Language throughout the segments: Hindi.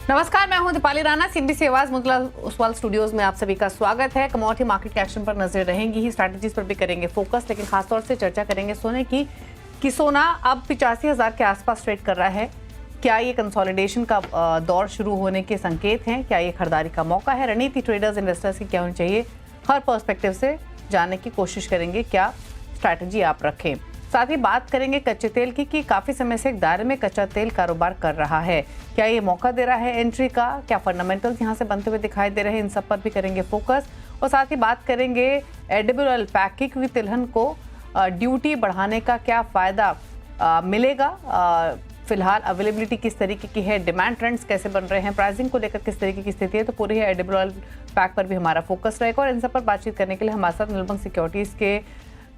नमस्कार, मैं हूं दीपाली राणा। सीबीसी आवाज मुतला ओसवाल स्टूडियोज में आप सभी का स्वागत है। कमोडिटी मार्केट के एक्शन पर नजर रहेंगी ही, स्ट्रैटेजीज पर भी करेंगे फोकस, लेकिन खासतौर से चर्चा करेंगे सोने की कि सोना अब 85,000 के आसपास ट्रेड कर रहा है। क्या ये कंसोलिडेशन का दौर शुरू होने के संकेत हैं? क्या ये खरीदारी का मौका है? रणनीति ट्रेडर्स इन्वेस्टर्स की क्या होनी चाहिए, हर पर्सपेक्टिव से जानने की कोशिश करेंगे क्या स्ट्रैटेजी आप रखें। साथ ही बात करेंगे कच्चे तेल की कि काफ़ी समय से एक दायरे में कच्चा तेल कारोबार कर रहा है। क्या ये मौका दे रहा है एंट्री का? क्या फंडामेंटल्स यहाँ से बनते हुए दिखाई दे रहे हैं? इन सब पर भी करेंगे फोकस। और साथ ही बात करेंगे एडिबल ऑयल पैकिंग की तिलहन को ड्यूटी बढ़ाने का क्या फ़ायदा मिलेगा। फिलहाल अवेलेबिलिटी किस तरीके की है, डिमांड ट्रेंड्स कैसे बन रहे हैं, प्राइसिंग को लेकर किस तरीके की स्थिति है, तो पूरी है एडिबल ऑयल पैक पर भी हमारा फोकस रहेगा। और इन सब पर बातचीत करने के लिए हमारे साथ निर्मल सिक्योरिटीज़ के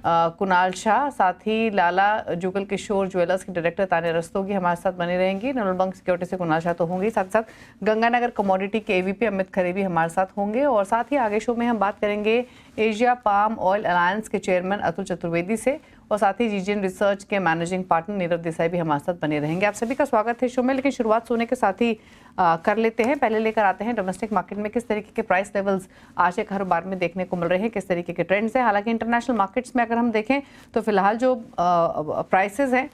कुणाल शाह, साथ ही लाला जुगल किशोर ज्वेलर्स के डायरेक्टर तान्या रस्तोगी हमारे साथ बने रहेंगी। नर्मल बैंक सिक्योरिटी से कुणाल शाह तो होंगे, साथ साथ गंगानगर कमोडिटी के एवीपी अमित खरे भी हमारे साथ होंगे। और साथ ही आगे शो में हम बात करेंगे एशिया पाम ऑयल अलायंस के चेयरमैन अतुल चतुर्वेदी से, और साथ ही जीजीएन रिसर्च के मैनेजिंग पार्टनर नीरव देसाई भी हमारे साथ बने रहेंगे। आप सभी का स्वागत है शो में। लेकिन शुरुआत सोने के साथ ही कर लेते हैं। पहले लेकर आते हैं डोमेस्टिक मार्केट में किस तरीके के प्राइस लेवल्स आज एक हर बार में देखने को मिल रहे हैं, किस तरीके के ट्रेंड्स हैं। हालांकि इंटरनेशनल मार्केट्स में अगर हम देखें तो फिलहाल जो प्राइसेस हैं,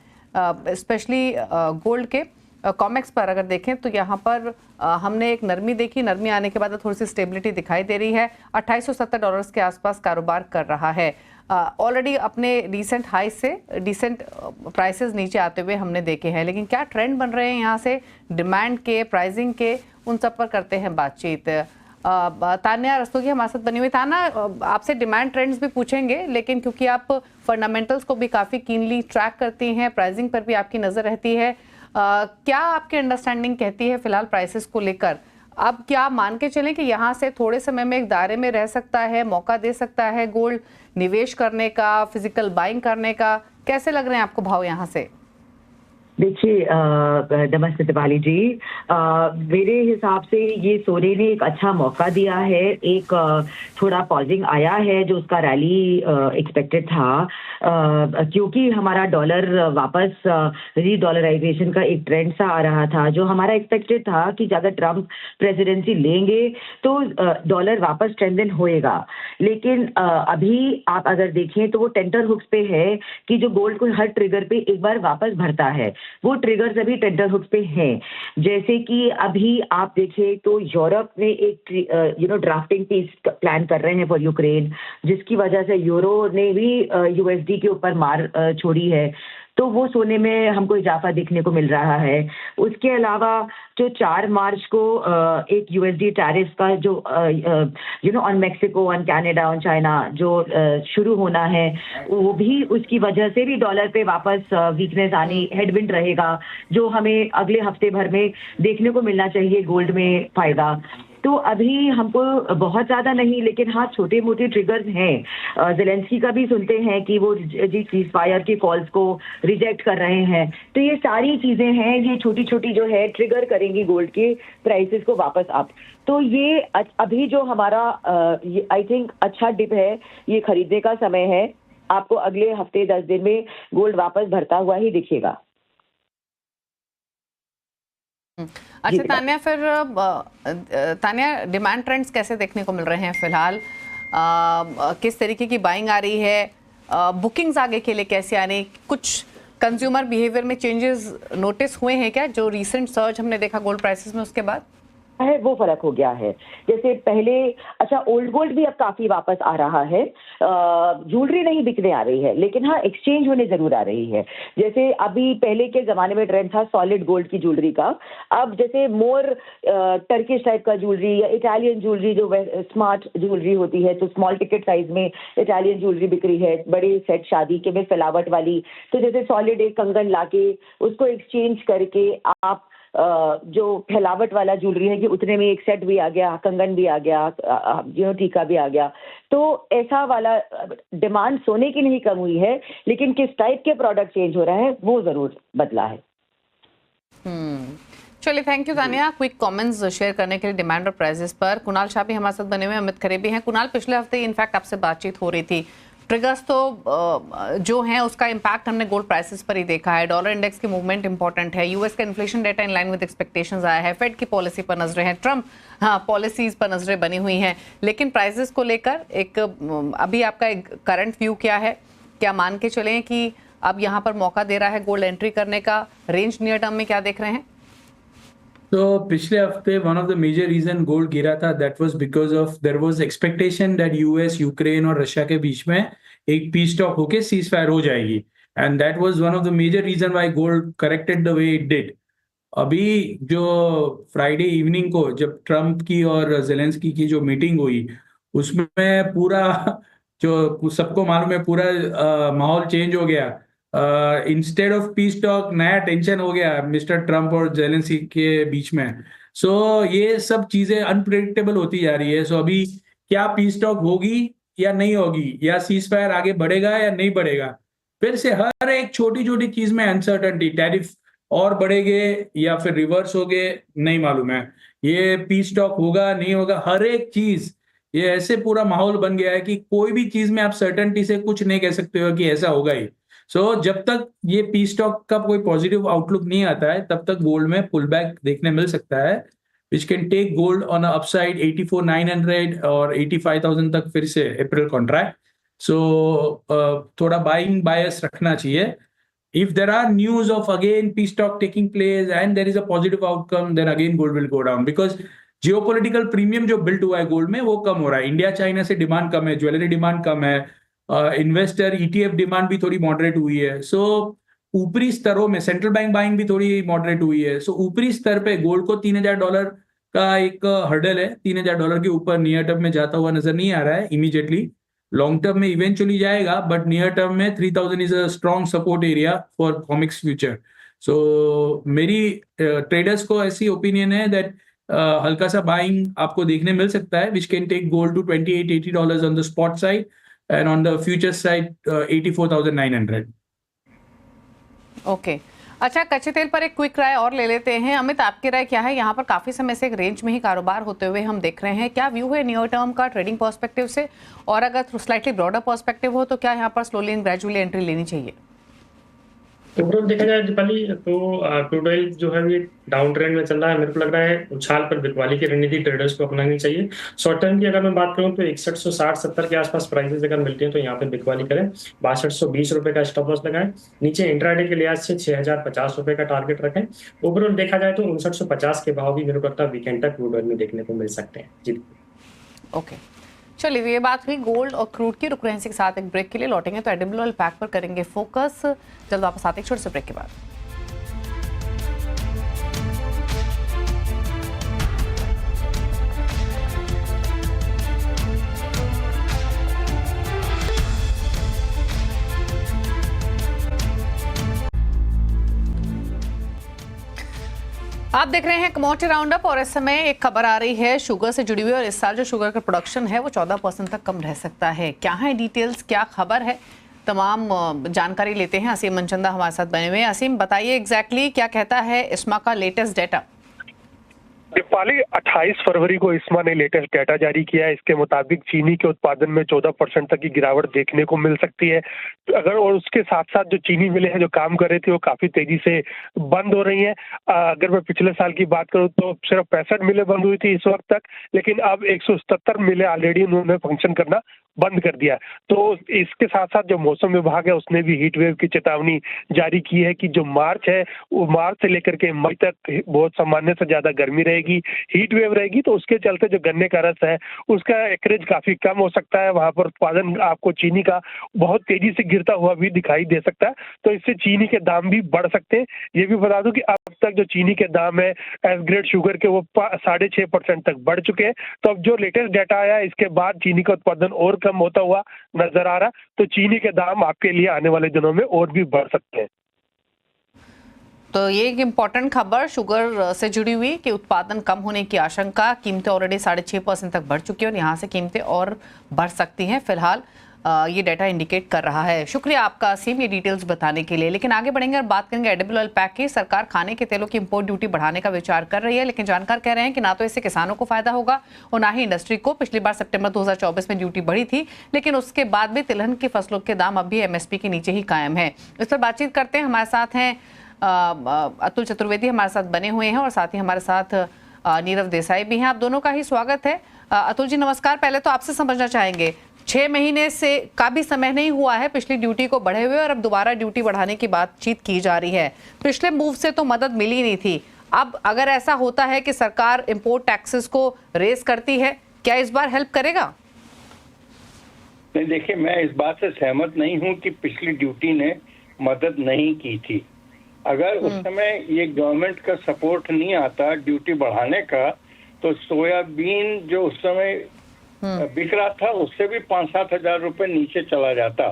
स्पेशली गोल्ड के कॉमेक्स पर अगर देखें तो यहाँ पर हमने एक नरमी देखी। नरमी आने के बाद थोड़ी सी स्टेबिलिटी दिखाई दे रही है। $2870 के आसपास कारोबार कर रहा है। ऑलरेडी अपने रिसेंट हाई से डिसेंट प्राइसेस नीचे आते हुए हमने देखे हैं। लेकिन क्या ट्रेंड बन रहे हैं यहाँ से डिमांड के, प्राइसिंग के, उन सब पर करते हैं बातचीत। तान्या रस्तोगी हमारे साथ बनी हुई। ताना, आपसे डिमांड ट्रेंड्स भी पूछेंगे, लेकिन क्योंकि आप फंडामेंटल्स को भी काफ़ी कीनली ट्रैक करती हैं, प्राइसिंग पर भी आपकी नज़र रहती है, क्या आपकी अंडरस्टैंडिंग कहती है फिलहाल प्राइसेस को लेकर? अब क्या मान के चलें कि यहाँ से थोड़े समय में एक दायरे में रह सकता है, मौका दे सकता है गोल्ड निवेश करने का, फिजिकल बाइंग करने का? कैसे लग रहे हैं आपको भाव यहाँ से? देखिए, नमस्ते दीपाली जी। मेरे हिसाब से ये सोने ने एक अच्छा मौका दिया है। एक थोड़ा पॉजिंग आया है जो उसका रैली एक्सपेक्टेड था, क्योंकि हमारा डॉलर वापस रीडॉलराइजेशन का एक ट्रेंड सा आ रहा था, जो हमारा एक्सपेक्टेड था कि अगर ट्रम्प प्रेसिडेंसी लेंगे तो डॉलर वापस स्ट्रेंथन होएगा। लेकिन अभी आप अगर देखें तो वो टेंटर हुक्स पे है कि जो गोल्ड को हर ट्रिगर पे एक बार वापस भरता है, वो ट्रिगर्स अभी टेंटर हुक्स पे हैं। जैसे कि अभी आप देखें तो यूरोप में एक ड्राफ्टिंग पीस प्लान कर रहे हैं फॉर यूक्रेन, जिसकी वजह से यूरो ने भी यूएसडी के ऊपर मार छोड़ी है, तो वो सोने में हमको इजाफा देखने को मिल रहा है। उसके अलावा जो 4 मार्च को एक यूएसडी टैरिफ का जो on Mexico, on Canada, on China जो शुरू होना है, वो भी उसकी वजह से भी डॉलर पे वापस वीकनेस आनी, हेडविंड रहेगा, जो हमें अगले हफ्ते भर में देखने को मिलना चाहिए गोल्ड में फायदा। तो अभी हमको बहुत ज़्यादा नहीं, लेकिन हाँ छोटे मोटे ट्रिगर्स हैं। ज़ेलेंस्की का भी सुनते हैं कि वो सीज़ फायर के कॉल्स को रिजेक्ट कर रहे हैं। तो ये सारी चीज़ें हैं, ये छोटी छोटी जो है ट्रिगर करेंगी गोल्ड के प्राइसेस को वापस अप। तो ये अभी जो हमारा आई थिंक अच्छा डिप है, ये खरीदने का समय है। आपको अगले हफ्ते 10 दिन में गोल्ड वापस भरता हुआ ही दिखेगा। अच्छा तान्या, फिर तान्या डिमांड ट्रेंड्स कैसे देखने को मिल रहे हैं फिलहाल? किस तरीके की बाइंग आ रही है? बुकिंग्स आगे के लिए कैसे आ रही? कुछ कंज्यूमर बिहेवियर में चेंजेस नोटिस हुए हैं क्या, जो रीसेंट सर्ज हमने देखा गोल्ड प्राइसेस में उसके बाद है वो फर्क हो गया है? जैसे पहले, अच्छा ओल्ड गोल्ड भी अब काफी वापस आ रहा है, ज्वेलरी नहीं बिकने आ रही है, लेकिन हाँ एक्सचेंज होने जरूर आ रही है। जैसे अभी पहले के जमाने में ट्रेंड था सॉलिड गोल्ड की ज्वेलरी का, अब जैसे मोर टर्किश टाइप का ज्वेलरी या इटालियन ज्वेलरी, जो स्मार्ट ज्वेलरी होती है, तो स्मॉल टिकट साइज में इटालियन ज्वेलरी बिक रही है, बड़े सेट शादी के में फैलावट वाली। तो जैसे सॉलिड एक कंगन लाके उसको एक्सचेंज करके आप जो फैलावट वाला ज्वेलरी है कि उतने में एक सेट भी आ गया, कंगन भी आ गया, टीका भी आ गया। तो ऐसा वाला डिमांड सोने की नहीं कम हुई है, लेकिन किस टाइप के प्रोडक्ट चेंज हो रहा है वो जरूर बदला है। चलिए, thank you Tanya quick comments share करने के लिए डिमांड और प्राइसेस पर। कुणाल शाह भी हमारे साथ बने हुए, अमित खरे भी हैं। कुणाल, पिछले हफ्ते इनफैक्ट आपसे बातचीत हो रही थी, ट्रिगर्स तो जो हैं उसका इम्पैक्ट हमने गोल्ड प्राइसेस पर ही देखा है। डॉलर इंडेक्स की मूवमेंट इंपॉर्टेंट है, यूएस का inflation data in line with expectations आया है, फेड की पॉलिसी पर नजरें हैं, ट्रम्प पॉलिसीज पर नजरें बनी हुई हैं। लेकिन प्राइसेस को लेकर एक अभी आपका एक करंट व्यू क्या है? क्या मान के चलें कि अब यहाँ पर मौका दे रहा है गोल्ड एंट्री करने का? रेंज नियर टर्म में क्या देख रहे हैं? तो पिछले हफ्ते one of the major reason gold गिरा था, that was because of there was expectation that US, Ukraine और रशिया के बीच में एक पीस टॉक होके सीज फायर हो जाएगी, and that was one of the major reason why gold corrected the way it did. अभी जो फ्राइडे इवनिंग को जब ट्रम्प की और जेलेंस्की की जो मीटिंग हुई, उसमें पूरा जो सबको मालूम है पूरा माहौल चेंज हो गया। इंस्टेड ऑफ पीस टॉक नया टेंशन हो गया मिस्टर ट्रम्प और जेलेंस्की के बीच में। सो ये सब चीजें अनप्रेडिक्टेबल होती जा रही है। सो अभी क्या पीस टॉक होगी या नहीं होगी, या सीज फायर आगे बढ़ेगा या नहीं बढ़ेगा, फिर से हर एक छोटी छोटी चीज में अनसर्टनिटी, टैरिफ और बढ़ेंगे या फिर रिवर्स हो गए नहीं मालूम है, ये पीस टॉक होगा नहीं होगा, हर एक चीज ये ऐसे पूरा माहौल बन गया है कि कोई भी चीज में आप सर्टेनिटी से कुछ नहीं कह सकते हो कि ऐसा होगा ही। सो जब तक ये पीस टॉक का कोई पॉजिटिव आउटलुक नहीं आता है तब तक गोल्ड में पुल बैक देखने मिल सकता है, which can take gold on upside 84,900 और 85,000 तक फिर से अप्रैल कॉन्ट्रैक्ट। सो थोड़ा बाइंग बायस रखना चाहिए। If there are news of again peace talk taking place and there is a positive outcome, then again gold will go down because geopolitical premium जो built हुआ है गोल्ड में वो कम हो रहा है। इंडिया चाइना से डिमांड कम है, ज्वेलरी डिमांड कम है, इन्वेस्टर ईटीएफ डिमांड भी थोड़ी मॉडरेट हुई है। सो ऊपरी स्तरों में सेंट्रल बैंक बाइंग भी थोड़ी मॉडरेट हुई है। सो ऊपरी स्तर पे गोल्ड को $3,000 का एक हर्डल है, $3,000 के ऊपर नियर टर्म में जाता हुआ नजर नहीं आ रहा है इमीडिएटली। लॉन्ग टर्म में इवेंचुअली जाएगा, बट नियर टर्म में 3,000 is a strong support area for Comex future. So मेरी ट्रेडर्स को ऐसी ओपिनियन है दैट हल्का सा बाइंग आपको देखने मिल सकता है, which can take gold to $28-80 on the spot side and on the future side 84,900। Okay, अच्छा, कच्चे तेल पर एक क्विक राय और ले लेते हैं। अमित, आपकी राय क्या है? यहाँ पर काफी समय से एक रेंज में ही कारोबार होते हुए हम देख रहे हैं, क्या व्यू है नियर टर्म का ट्रेडिंग पर्सपेक्टिव से? और अगर स्लाइटली ब्रॉडर पर्सपेक्टिव हो तो क्या यहाँ पर स्लोली एंड ग्रेजुअली एंट्री लेनी चाहिए? ओवरऑल देखा जाए दीपाली तो क्रूड ऑयल जो है ये डाउन ट्रेंड में चल रहा है। मेरे को लग रहा है उछाल पर बिकवाली की रणनीति ट्रेडर्स को अपनानी चाहिए। शॉर्ट टर्म की अगर मैं बात करूं तो 6160-70 के आसपास प्राइसेस अगर मिलती हैं तो यहाँ पे बिकवाली करें। 6220 रुपए का स्टॉप लॉस लगाएं। नीचे इंट्राडे के लिहाज से 6050 रुपए का टारगेट रखें। ओवरऑल देखा जाए तो 5950 के भाव भी मेरे को लगता है वीकेंड तक क्रूड ऑयल में देखने को मिल सकते हैं। जी ओके, चलिए, ये बात हुई गोल्ड और क्रूड की। रुक रहे हैं इसी के साथ एक ब्रेक के लिए, लौटेंगे तो एडिबल ऑयल पैक पर करेंगे फोकस। जल्द वापस आते हैं छोटे से ब्रेक के बाद। आप देख रहे हैं कमोडिटी राउंडअप और इस समय एक खबर आ रही है शुगर से जुड़ी हुई, और इस साल जो शुगर का प्रोडक्शन है वो 14% तक कम रह सकता है। क्या है डिटेल्स, क्या खबर है, तमाम जानकारी लेते हैं। असीम मनचंदा हमारे साथ बने हुए हैं। असीम, बताइए एग्जैक्टली क्या कहता है इस्मा का लेटेस्ट डेटा? दीपाली, 28 फरवरी को इस्मा ने लेटेस्ट डेटा जारी किया है। इसके मुताबिक चीनी के उत्पादन में 14% तक की गिरावट देखने को मिल सकती है। अगर और उसके साथ साथ जो चीनी मिलें हैं जो काम कर रही थी वो काफी तेजी से बंद हो रही हैं। अगर मैं पिछले साल की बात करूं तो सिर्फ 65 मिलें बंद हुई थी इस वक्त तक, लेकिन अब 177 मिलें ऑलरेडी उन्होंने फंक्शन करना बंद कर दिया। तो इसके साथ साथ जो मौसम विभाग है उसने भी हीट वेव की चेतावनी जारी की है कि जो मार्च है वो मार्च से लेकर के मई तक बहुत सामान्य से ज्यादा गर्मी रहेगी, हीट वेव रहेगी। तो उसके चलते जो गन्ने का रस है उसका एकरेज काफी कम हो सकता है। वहां पर उत्पादन आपको चीनी का बहुत तेजी से गिरता हुआ भी दिखाई दे सकता है। तो इससे चीनी के दाम भी बढ़ सकते हैं। ये भी बता दूं कि अब तक जो चीनी के दाम है एस ग्रेड शुगर के वो 6.5% तक बढ़ चुके हैं। तो अब जो लेटेस्ट डाटा आया इसके बाद चीनी का उत्पादन और कम होता हुआ नजर आ रहा, तो चीनी के दाम आपके लिए आने वाले दिनों में और भी बढ़ सकते हैं। तो ये एक इम्पॉर्टेंट खबर शुगर से जुड़ी हुई कि उत्पादन कम होने की आशंका, कीमतें ऑलरेडी 6.5% तक बढ़ चुकी है और यहाँ से कीमतें और बढ़ सकती हैं। फिलहाल ये डाटा इंडिकेट कर रहा है। शुक्रिया आपका असीम ये डिटेल्स बताने के लिए। लेकिन आगे बढ़ेंगे और बात करेंगे एडिबल ऑयल पैक की। सरकार खाने के तेलों की इंपोर्ट ड्यूटी बढ़ाने का विचार कर रही है, लेकिन जानकार कह रहे हैं कि ना तो इससे किसानों को फायदा होगा और ना ही इंडस्ट्री को। पिछली बार सितंबर 2024 में ड्यूटी बढ़ी थी, लेकिन उसके बाद भी तिलहन की फसलों के दाम अब भी एमएसपी के नीचे ही कायम है। इस पर बातचीत करते हैं। हमारे साथ हैं अतुल चतुर्वेदी हमारे साथ बने हुए हैं और साथ ही हमारे साथ नीरव देसाई भी हैं। आप दोनों का ही स्वागत है। अतुल जी नमस्कार। पहले तो आपसे समझना चाहेंगे, 6 महीने से का भी समय नहीं हुआ है पिछली ड्यूटी को बढ़े हुए और अब दोबारा ड्यूटी बढ़ाने की बातचीत की जा रही है। पिछले मूव से तो मदद मिली नहीं थी। अब अगर ऐसा होता है कि सरकार इंपोर्ट टैक्सेस को रेस करती है, क्या इस बार हेल्प करेगा? नहीं, देखिए, मैं इस बात से सहमत नहीं हूं कि पिछली ड्यूटी ने मदद नहीं की थी। अगर उस समय ये गवर्नमेंट का सपोर्ट नहीं आता ड्यूटी बढ़ाने का, तो सोयाबीन जो उस समय बिक रहा था उससे भी 5-7 हजार रुपए नीचे चला जाता।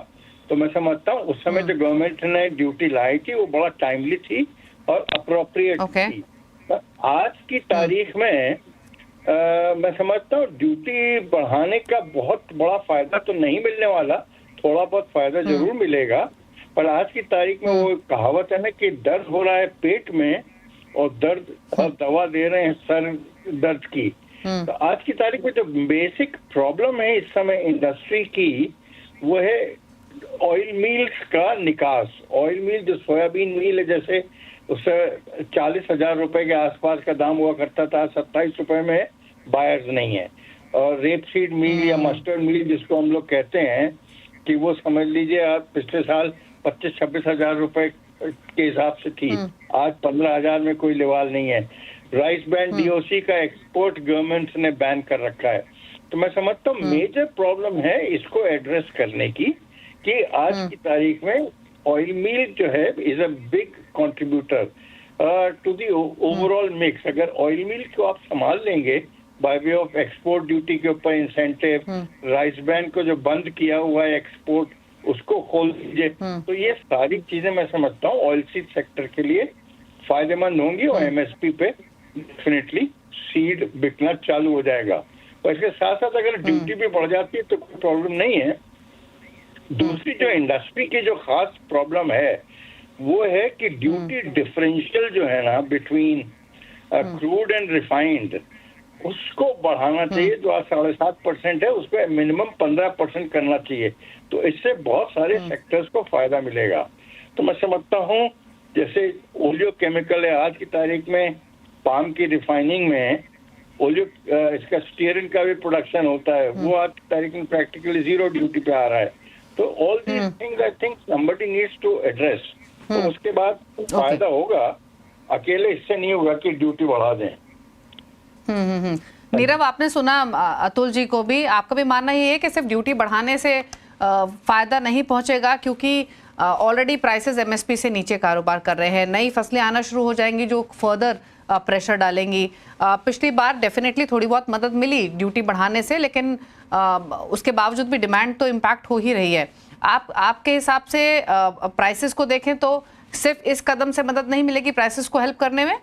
तो मैं समझता हूँ उस समय जो गवर्नमेंट ने ड्यूटी लाई थी वो बड़ा टाइमली थी और अप्रोप्रिएट थी। तो आज की तारीख में मैं समझता हूँ ड्यूटी बढ़ाने का बहुत बड़ा फायदा तो नहीं मिलने वाला, थोड़ा बहुत फायदा जरूर मिलेगा। पर आज की तारीख में वो कहावत है ना कि दर्द हो रहा है पेट में और दवा दे रहे हैं सर दर्द की। तो आज की तारीख में जो बेसिक प्रॉब्लम है इस समय इंडस्ट्री की, वो है ऑयल मिल्स का निकास। ऑयल मिल जो सोयाबीन मिल है, जैसे उससे 40,000 रुपए के आसपास का दाम हुआ करता था, 27 रुपए में बायर्स नहीं है। और रेपसीड मिल या मस्टर्ड मिल जिसको हम लोग कहते हैं, कि वो समझ लीजिए आप पिछले साल 25-26 हजार रुपए के हिसाब से थी, आज 15,000 में कोई लेवाल नहीं है। राइस ब्रांड डीओसी का एक्सपोर्ट गवर्नमेंट ने बैन कर रखा है। तो मैं समझता हूँ मेजर प्रॉब्लम है इसको एड्रेस करने की, कि आज की तारीख में ऑयल मिल जो है is a big contributor to the overall mix. अगर ऑयल मिल को आप संभाल लेंगे by way of export duty के ऊपर इंसेंटिव, राइस ब्रांड को जो बंद किया हुआ है एक्सपोर्ट उसको खोल दीजिए, तो ये सारी चीजें मैं समझता हूँ ऑयल सीड सेक्टर के लिए फायदेमंद होंगी और एमएसपी पे डेफिनेटली सीड बिकना चालू हो जाएगा। और इसके साथ साथ अगर ड्यूटी भी बढ़ जाती है तो कोई प्रॉब्लम नहीं है। दूसरी जो इंडस्ट्री की जो खास प्रॉब्लम है वो है कि ड्यूटी डिफरेंशियल जो है ना बिटवीन क्रूड एंड रिफाइंड, उसको बढ़ाना चाहिए। जो आज 7.5% है उसको मिनिमम 15% करना चाहिए। तो इससे बहुत सारे सेक्टर्स को फायदा मिलेगा। तो मैं समझता हूँ जैसे ओलियो केमिकल है, आज की तारीख में पाम की रिफाइनिंग में ओलियो इसका स्टीयरिन का भी प्रोडक्शन होता है, वो आज की तारीख में प्रैक्टिकली 0 ड्यूटी पे आ रहा है। तो all these things I think somebody needs to address. तो उसके बाद फायदा होगा, अकेले इससे नहीं होगा कि ड्यूटी बढ़ा दें। नीरव, आपने सुना अतुल जी को भी, आपका भी मानना ये है कि सिर्फ ड्यूटी बढ़ाने से फायदा नहीं पहुंचेगा, क्योंकि ऑलरेडी प्राइसेस एमएसपी से नीचे कारोबार कर रहे हैं, नई फसलें आना शुरू हो जाएंगी जो फर्दर प्रेशर डालेंगी। पिछली बार डेफिनेटली थोड़ी बहुत मदद मिली ड्यूटी बढ़ाने से, लेकिन उसके बावजूद भी डिमांड तो इम्पैक्ट हो ही रही है। आपके हिसाब से प्राइसेस को देखें तो सिर्फ इस कदम से मदद नहीं मिलेगी प्राइसेस को हेल्प करने में?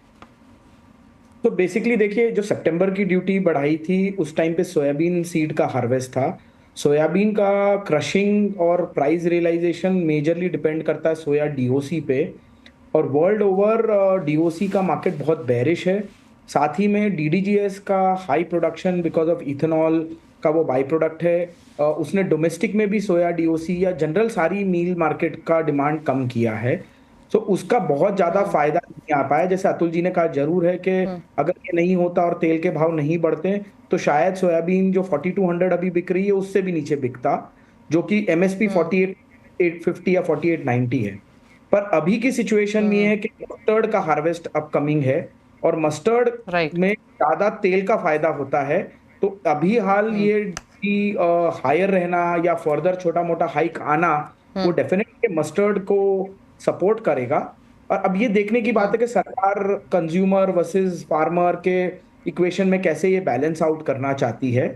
तो बेसिकली देखिए, जो सितंबर की ड्यूटी बढ़ाई थी उस टाइम पे सोयाबीन सीड का हार्वेस्ट था। सोयाबीन का क्रशिंग और प्राइस रियलाइजेशन मेजरली डिपेंड करता है सोया डीओसी पे, और वर्ल्ड ओवर डीओसी का मार्केट बहुत बेरिश है। साथ ही में डीडीजीएस का high production because of ethanol का वो बाई प्रोडक्ट है, उसने डोमेस्टिक में भी सोया डीओसी या जनरल सारी मील मार्केट का डिमांड कम किया है। तो उसका बहुत ज्यादा फायदा नहीं आ पाया। जैसे अतुल जी ने कहा, जरूर है कि अगर ये नहीं होता और तेल के भाव नहीं बढ़ते तो शायद सोयाबीन जो 4200 अभी बिक रही है उससे भी नीचे बिकता, जो कि एमएसपी 4850 या 4890 है। पर अभी की सिचुएशन में है कि मस्टर्ड का हार्वेस्ट अपकमिंग है और मस्टर्ड में ज्यादा तेल का फायदा होता है। तो अभी हाल ये हायर रहना या फर्दर छोटा मोटा हाइक आना वो डेफिनेटली मस्टर्ड को सपोर्ट करेगा। और अब ये देखने की बात है कि सरकार कंज्यूमर वर्सेस फार्मर के इक्वेशन में कैसे ये बैलेंस आउट करना चाहती है।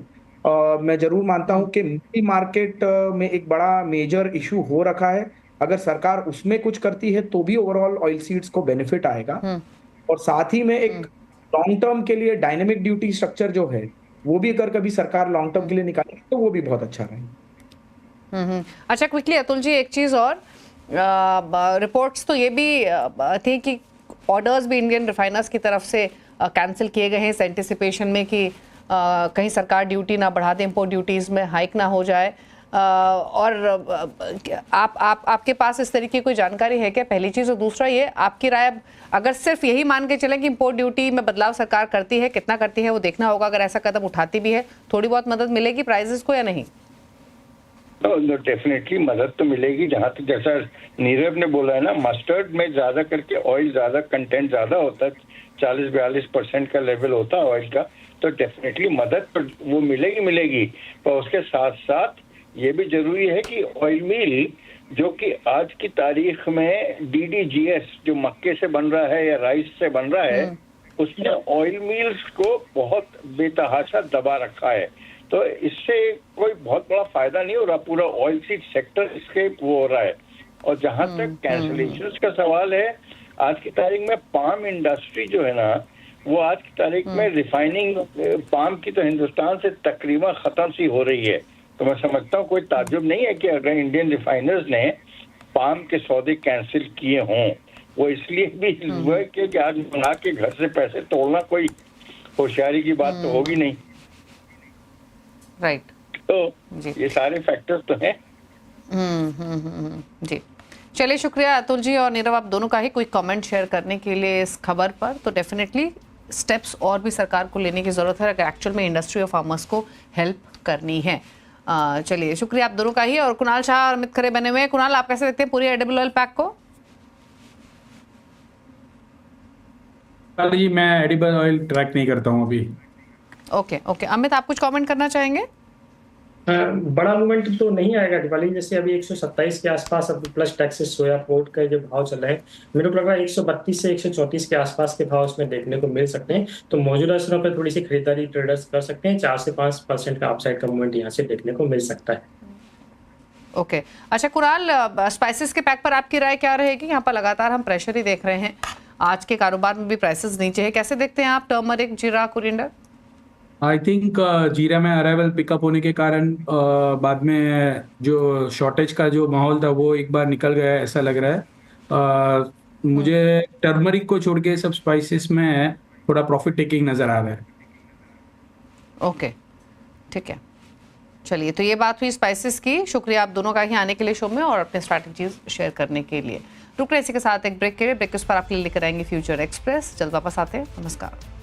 मैं जरूर मानता हूं कि मिल मार्केट में एक बड़ा मेजर इशू हो रखा है। अगर सरकार उसमें कुछ करती है तो भी ओवरऑल ऑयल सीड्स को बेनिफिट आएगा। और साथ ही में एक लॉन्ग टर्म के लिए डायनेमिक ड्यूटी स्ट्रक्चर जो है वो भी अगर कभी सरकार लॉन्ग टर्म के लिए निकालेगी तो वो भी बहुत अच्छा रहेगा। अच्छा, क्विकली अतुल जी एक चीज़ और, रिपोर्ट्स तो ये भी थी कि ऑर्डर्स भी इंडियन रिफाइनर्स की तरफ से कैंसिल किए गए हैं इस एंटिसिपेशन में कि कहीं सरकार ड्यूटी ना बढ़ा दे, इंपोर्ट ड्यूटीज़ में हाइक ना हो जाए। और आपके पास इस तरीके की कोई जानकारी है क्या, पहली चीज़। और दूसरा ये, आपकी राय, अगर सिर्फ यही मान के चलें कि इंपोर्ट ड्यूटी में बदलाव सरकार करती है, कितना करती है वो देखना होगा, अगर ऐसा कदम उठाती भी है थोड़ी बहुत मदद मिलेगी प्राइजेस को या नहीं? डेफिनेटली मदद तो मिलेगी। जहाँ तक जैसा नीरव ने बोला है ना, मस्टर्ड में ज्यादा करके ऑयल ज्यादा कंटेंट ज्यादा होता है, 40-42% का लेवल होता है ऑयल का, तो डेफिनेटली मदद तो वो मिलेगी। पर उसके साथ साथ ये भी जरूरी है कि ऑयल मिल जो कि आज की तारीख में DDGS जो मक्के से बन रहा है या राइस से बन रहा है, उसने ऑयल मिल्स को बहुत बेतहाशा दबा रखा है। तो इससे कोई बहुत बड़ा फायदा नहीं हो रहा, पूरा ऑयल सीड सेक्टर इसके वो हो रहा है। और जहां तक कैंसलेशंस का सवाल है, आज की तारीख में पाम इंडस्ट्री जो है ना, वो आज की तारीख में रिफाइनिंग पाम की तो हिंदुस्तान से तकरीबन खत्म सी हो रही है। तो मैं समझता हूँ कोई ताज्जुब नहीं है कि अगर इंडियन रिफाइनर्स ने पाम के सौदे कैंसिल किए हों, वो इसलिए भी हुआ कि आज बना के घर से पैसे तोड़ना कोई होशियारी की बात तो होगी नहीं। राइट। तो ये सारे फैक्टर्स तो हैं। जी, चलिए, शुक्रिया अतुल जी और नीरव, आप दोनों का ही कोई कमेंट शेयर करने के लिए इस खबर पर। तो डेफिनेटली स्टेप्स और भी सरकार को लेने की ज़रूरत है अगर एक्चुअल में इंडस्ट्री और फार्मर्स को हेल्प करनी है। चलिए, शुक्रिया आप दोनों का ही। और कुणाल शाह और अमित खरे बने हुए हैं। कुणाल, आप कैसे देखते हैं पूरी एडिबल ऑयल पैक को? जी, मैं एडिबल ऑयल ट्रैक नहीं करता हूँ अभी। ओके। अमित, आप कुछ कमेंट करना चाहेंगे? बड़ा मूवमेंट तो नहीं आएगा दिवाली, जैसे अभी 127 के आसपास अब प्लस टैक्सेस सोया पोर्ट का जो भाव चल रहा है, मेरे को लग रहा है 132 से 134 के आसपास के भाव उसमें देखने को मिल सकते हैं। तो मौजूदा स्तरों पर थोड़ी सी खरीदारी ट्रेडर्स कर सकते हैं। 4 से 5% का अपसाइड का मूवमेंट यहाँ से देखने को मिल सकता है। ओके। अच्छा कुणाल, स्पाइसेस के पैक पर आपकी राय क्या रहेगी? यहाँ पर लगातार हम प्रेशर ही देख रहे हैं, आज के कारोबार में भी प्राइसेस नीचे है, कैसे देखते हैं आप टर्मरिक, जीरा, कोरिएंडर? आई थिंक जीरा में अराइवल पिकअप होने के कारण बाद में जो शॉर्टेज का जो माहौल था वो एक बार निकल गया है, ऐसा लग रहा है। मुझे टर्मरिक को छोड़ के सब स्पाइसेस में थोड़ा प्रॉफिट टेकिंग नजर आ रहा है। ओके, ठीक है। चलिए, तो ये बात हुई स्पाइसेस की। शुक्रिया आप दोनों का ही आने के लिए शो में और अपने स्ट्रैटेजीज शेयर करने के लिए। रुक रहे इसी के साथ एक ब्रेक के लिए। ब्रेक के उस पर आपके लिए लेकर आएंगे फ्यूचर एक्सप्रेस। जल्द वापस आते हैं। नमस्कार।